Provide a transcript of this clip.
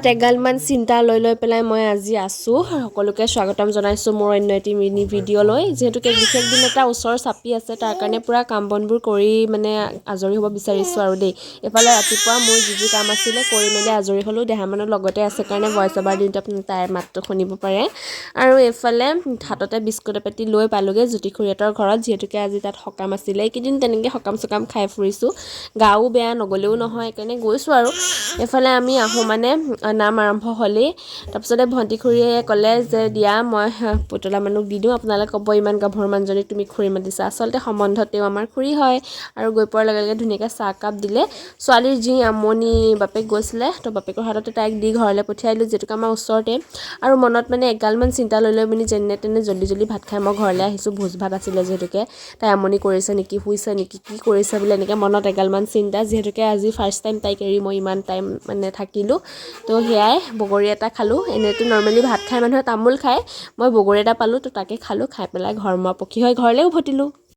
এগালমান চিন্তা লৈ পেলাই মই আজি আছোঁ। সকলোকে স্বাগতম জনাইছোঁ মোৰ অন্য এটি মিনি ভিডিঅ'লৈ। যিহেতুকে বিশেষ দিন এটা ওচৰ চাপি আছে, তাৰ কাৰণে পূৰা কাম বনবোৰ কৰি মানে আজৰি হ'ব বিচাৰিছোঁ আৰু দেই। এফালে ৰাতিপুৱা মোৰ যি কাম আছিলে কৰি মেলি আজৰি হ'লোঁ। দেহামানৰ লগতে আছে কাৰণে ভইচ অভাৰ দিওঁতে আপুনি তাইৰ মাতটো শুনিব পাৰে। আৰু এইফালে হাততে বিস্কুট এপেটি লৈ পালোঁগৈ জ্যোতি খুৰীহঁতৰ ঘৰত, যিহেতুকে আজি তাত সকাম আছিলে। এইকেইদিন তেনেকৈ সকাম চকাম খাই ফুৰিছোঁ, গাও বেয়া, নগ'লেও নহয়, সেইকাৰণে গৈছোঁ আৰু। এইফালে আমি আহোঁ মানে নাম আৰম্ভ হ'লেই। তাৰপিছতে ভণ্টি খুৰীয়ে ক'লে যে দিয়া মই পুতলা মানুহক দি দিওঁ, আপোনালোকে ক'ব ইমান গাভৰু মানুহজনীক তুমি খুৰী মাতিছা। আচলতে সম্বন্ধত তেওঁ আমাৰ খুৰী হয়। আৰু গৈ পোৱাৰ লগে লগে ধুনীয়াকৈ চাহকাপ দিলে। ছোৱালীৰ যি আমনি, বাপেক গৈছিলে তো বাপেকৰ হাততে তাইক দি ঘৰলৈ পঠিয়াই দিলোঁ, যিহেতুকে আমাৰ ওচৰতে। আৰু মনত মানে এগালমান চিন্তা লৈ পিনি যেনে তেনে জল্দি ভাত খাই মই ঘৰলৈ আহিছোঁ। ভোজ ভাত আছিলে যিহেতুকে। তাই আমনি কৰিছে নেকি, শুইছে নেকি, কি কৰিছে বোলে এনেকৈ মনত এগালমান চিন্তা। যিহেতুকে আজি ফাৰ্ষ্ট টাইম তাইক এৰি মই ইমান টাইম মানে থাকিলোঁ। তো সেয়াই বগৰী এটা খালোঁ। এনেইতো নৰ্মেলি ভাত খাই মানুহে তামোল খায়, মই বগৰী এটা পালোঁ তো তাকে খালোঁ। খাই পেলাই ঘৰ মই পখী হৈ ঘৰলৈ উভতিলোঁ।